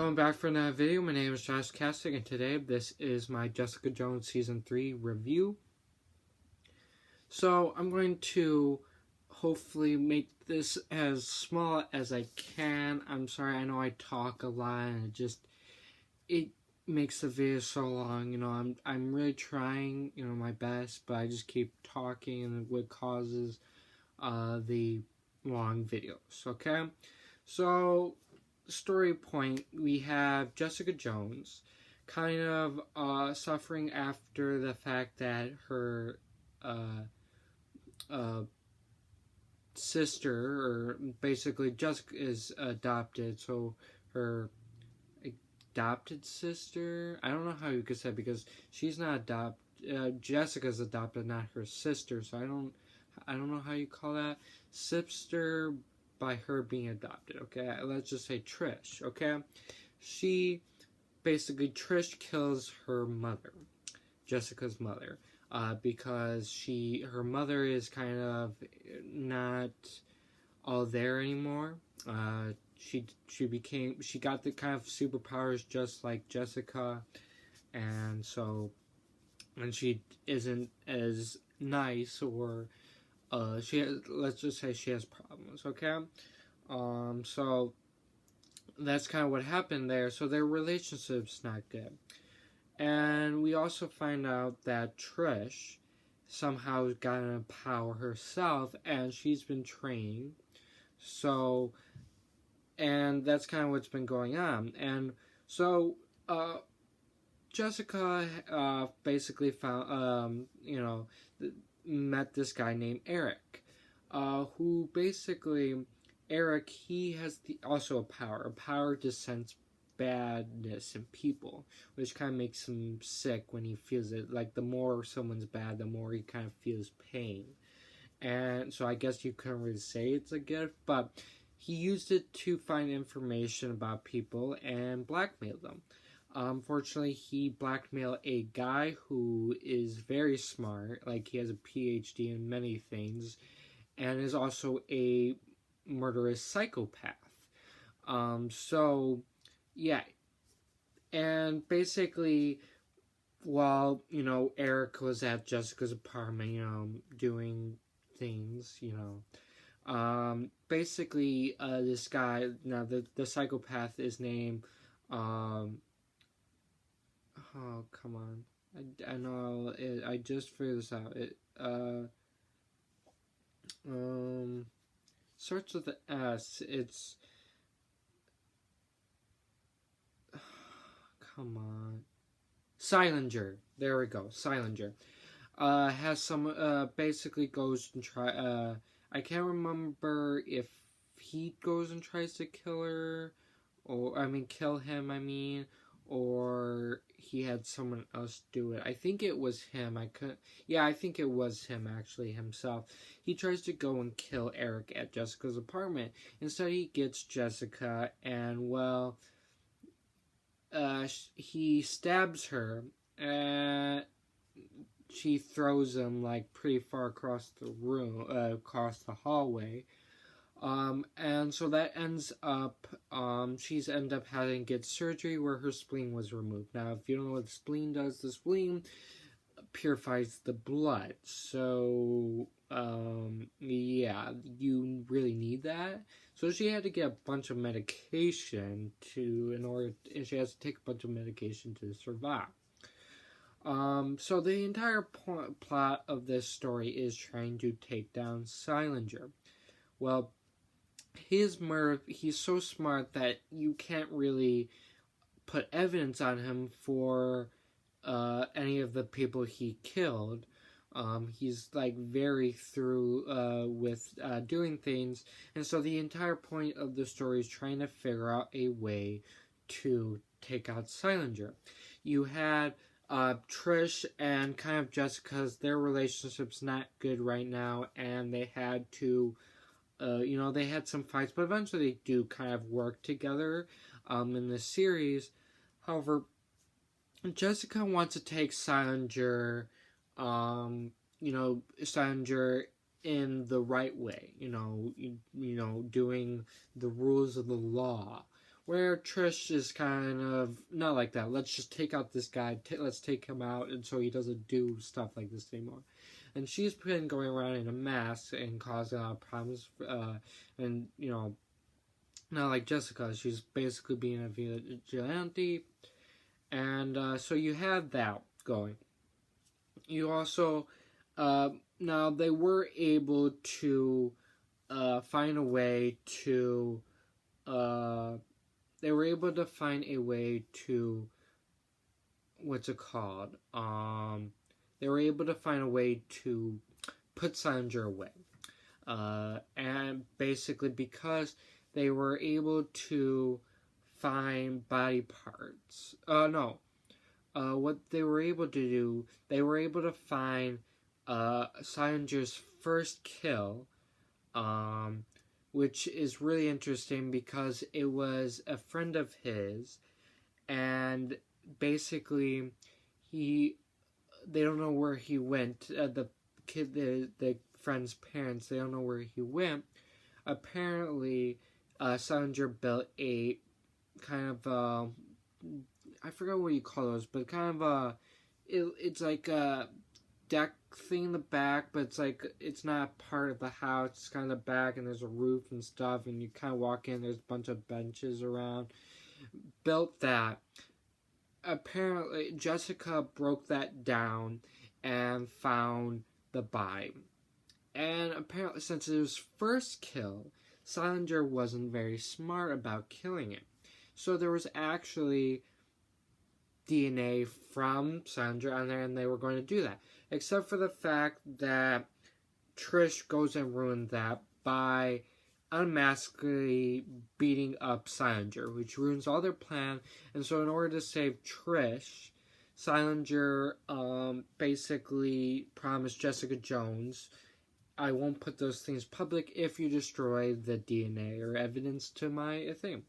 I'm back for another video. My name is Josh Casting, and today this is my Jessica Jones Season 3 review. So I'm going to hopefully make this as small as I can. I'm sorry, I know I talk a lot and it makes the video so long. I'm really trying, my best, but I just keep talking and what causes the long videos, okay? So, story point, we have Jessica Jones kind of suffering after the fact that her sister, or basically Jessica is adopted, so her adopted sister, I don't know how you could say, because she's not adopted, Jessica's adopted, not her sister, so I don't know how you call that, sister by her being adopted, okay? Let's just say Trish, okay? Trish kills her mother, Jessica's mother, because her mother is kind of not all there anymore. She got the kind of superpowers just like Jessica, and she isn't as nice, or let's just say she has problems, okay? So that's kind of what happened there. So their relationship's not good. And we also find out that Trish somehow got into power herself, and she's been training. So, and that's kind of what's been going on. And so, Jessica basically found, met this guy named Eric, who basically, Eric, he has also a power to sense badness in people, which kind of makes him sick when he feels it. Like, the more someone's bad, the more he kind of feels pain. And so I guess you couldn't really say it's a gift, but he used it to find information about people and blackmail them. Unfortunately, he blackmailed a guy who is very smart, like he has a PhD in many things, and is also a murderous psychopath. Yeah. And basically, while, Eric was at Jessica's apartment, doing things, basically, this guy, now the psychopath is named, oh, come on. I know, I just figured this out. Starts with the S. It's, come on. Salinger. There we go. Salinger. Has some, basically goes and I can't remember if he goes and tries to kill her, kill him, or he had someone else do it. I think it was him. I think it was him, actually, himself. He tries to go and kill Eric at Jessica's apartment. Instead, he gets Jessica, and, well, he stabs her, and she throws him, like, pretty far across the room, across the hallway. And so that ends up, she's ended up having to get surgery where her spleen was removed. Now, if you don't know what the spleen does, the spleen purifies the blood. So, yeah, you really need that. So she had to get a bunch of medication and she has to take a bunch of medication to survive. So the entire plot of this story is trying to take down Salinger. Well, he's so smart that you can't really put evidence on him for any of the people he killed. He's like very through with doing things, and so the entire point of the story is trying to figure out a way to take out Salinger. You had Trish and kind of Jessica's, their relationship's not good right now, and they had to they had some fights, but eventually they do kind of work together in the series. However, Jessica wants to take Salinger, Salinger in the right way, doing the rules of the law, Where Trish is kind of not like that. Let's just take out this guy. Let's take him out, and so he doesn't do stuff like this anymore. And she's been going around in a mask and causing a lot of problems. And not like Jessica. She's basically being a vigilante, and so you have that going. You also now they were able to find a way to. They were able to find a way to, what's it called? They were able to find a way to put Salinger away. And basically because they were able to find body parts. What they were able to do, they were able to find Salinger's first kill, which is really interesting because it was a friend of his, and basically they don't know where he went. The friend's parents, they don't know where he went. Apparently, Salinger built a kind of I forgot what you call those, but kind of it's like a deck thing in the back, but it's not part of the house. It's kind of the back, and there's a roof and stuff, and you kind of walk in, there's a bunch of benches around. Built that. Apparently Jessica broke that down and found the body, and apparently since it was first kill, Salinger wasn't very smart about killing it, so there was actually DNA from Salinger on there, and they were going to do that. Except for the fact that Trish goes and ruins that by unmaskingly beating up Salinger, which ruins all their plan. And so in order to save Trish, Salinger basically promised Jessica Jones, I won't put those things public if you destroy the DNA or evidence to my thing.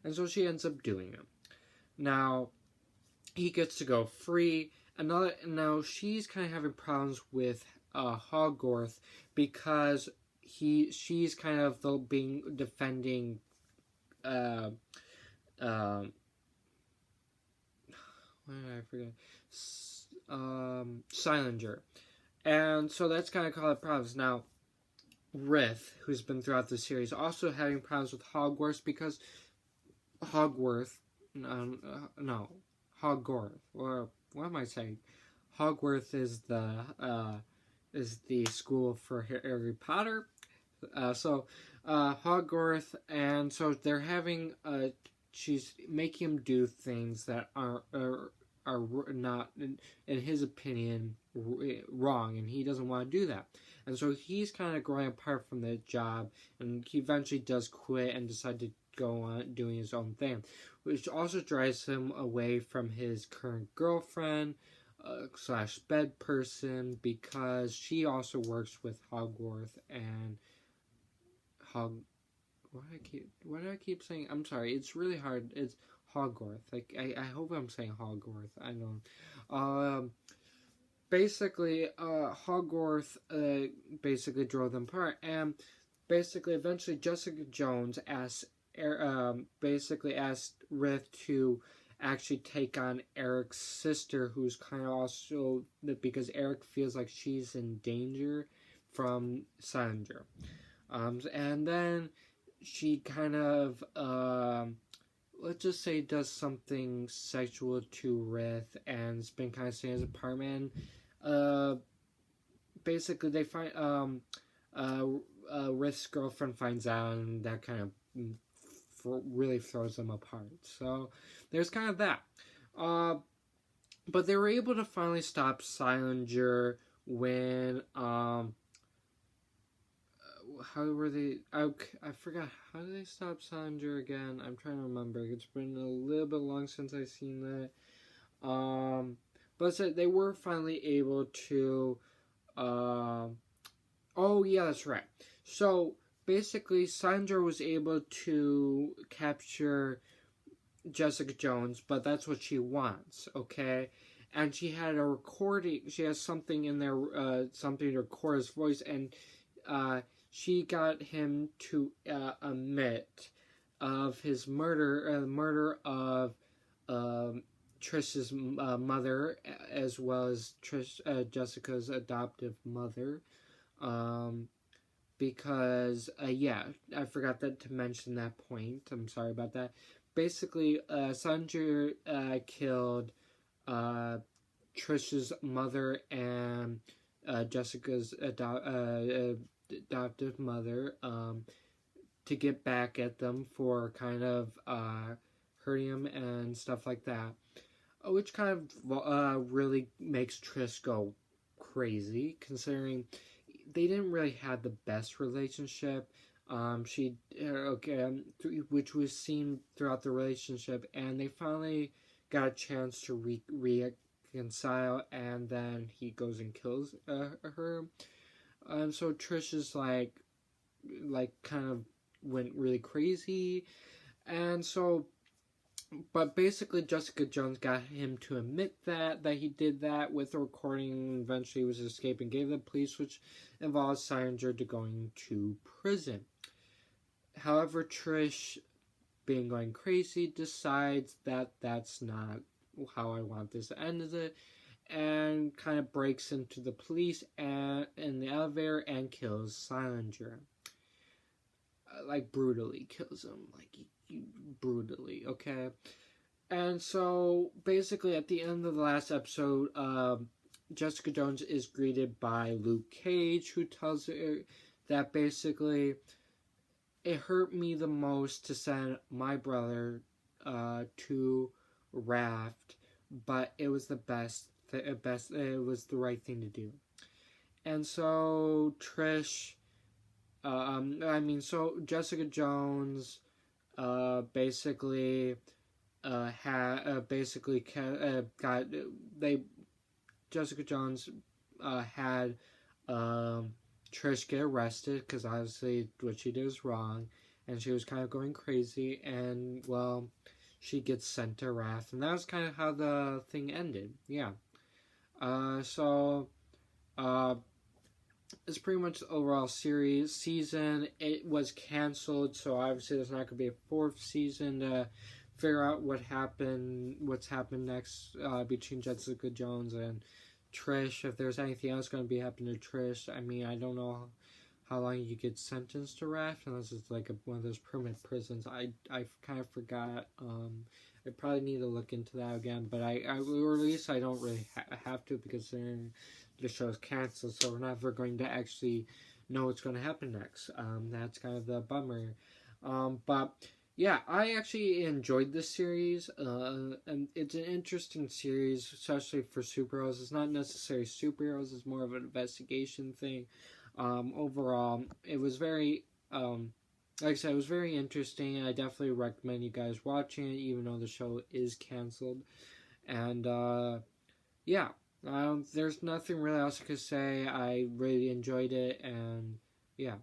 And so she ends up doing it. Now, he gets to go free. Now she's kind of having problems with Hogwarts because she's kind of defending what did I forget? Salinger. And so that's kind of causing problems. Now, Rith, who's been throughout the series, also having problems with Hogwarts because Hogwarts, or what am I saying? Hogwarts is the school for Harry Potter. So Hogwarts, and so they're having she's making him do things that are not, in his opinion, wrong, and he doesn't want to do that. And so he's kind of growing apart from the job, and he eventually does quit and decide to go on doing his own thing, which also drives him away from his current girlfriend / bed person, because she also works with Hogwarts and why do I keep saying? I'm sorry. It's really hard. It's Hogwarts. Like I hope I'm saying Hogwarts. I don't. Basically, Hogwarts basically drove them apart, and basically, eventually, Jessica Jones asked Rith to actually take on Eric's sister, who's kind of also, because Eric feels like she's in danger from Salinger. And then she kind of, let's just say, does something sexual to Rith, and it's been kind of staying in his apartment. Basically, they find, Rith's girlfriend finds out, and that kind of really throws them apart. So there's kind of that. But they were able to finally stop Salinger when how were they? I forgot. How did they stop Salinger again? I'm trying to remember. It's been a little bit long since I've seen that. But so they were finally able to. Oh yeah, that's right. So basically, Salinger was able to capture Jessica Jones, but that's what she wants, okay? And she had a recording. She has something in there, something to record his voice, and she got him to admit of his murder of Trish's mother, as well as Jessica's adoptive mother. Because yeah, I forgot to mention that point. I'm sorry about that. Basically, Salinger killed Trish's mother and Jessica's adoptive mother to get back at them for kind of hurting him and stuff like that, which kind of really makes Trish go crazy, considering they didn't really have the best relationship. Which was seen throughout the relationship, and they finally got a chance to reconcile, and then he goes and kills her. So Trish is like kind of went really crazy, and so. But basically, Jessica Jones got him to admit that he did that with the recording. Eventually, he was escaping, gave the police, which involves Salinger to going to prison. However, Trish, being going crazy, decides that that's not how I want this to end, is it? And kind of breaks into the police and in the elevator and kills Salinger. Like brutally kills him, like brutally, okay? And so basically at the end of the last episode, Jessica Jones is greeted by Luke Cage, who tells her that basically it hurt me the most to send my brother to Raft, but it was the best, it was the right thing to do. And so Trish, so Jessica Jones basically Jessica Jones had Trish get arrested because obviously what she did was wrong, and she was kind of going crazy, and well, she gets sent to Raft, and that was kind of how the thing ended. Yeah. It's pretty much the overall season. It was canceled, so obviously there's not going to be a fourth season to figure out what's happened next between Jessica Jones and Trish. If there's anything else going to be happening to Trish, I mean, I don't know how long you get sentenced to Raft unless it's like one of those permanent prisons. I kind of forgot. I probably need to look into that again, but or at least I don't really have to, because the show's canceled, so we're never going to actually know what's going to happen next. That's kind of the bummer. But yeah, I actually enjoyed this series, and it's an interesting series, especially for superheroes. It's not necessarily superheroes; it's more of an investigation thing. Overall, it was very, like I said, it was very interesting, and I definitely recommend you guys watching it, even though the show is canceled. And yeah. There's nothing really else I could say. I really enjoyed it, and yeah.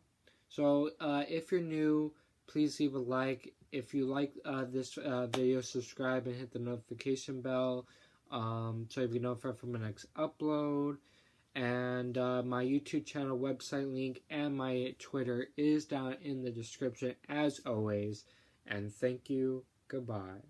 So, if you're new, please leave a like. If you like this video, subscribe and hit the notification bell so you'll be notified from my next upload. And my YouTube channel, website link, and my Twitter is down in the description as always. And thank you. Goodbye.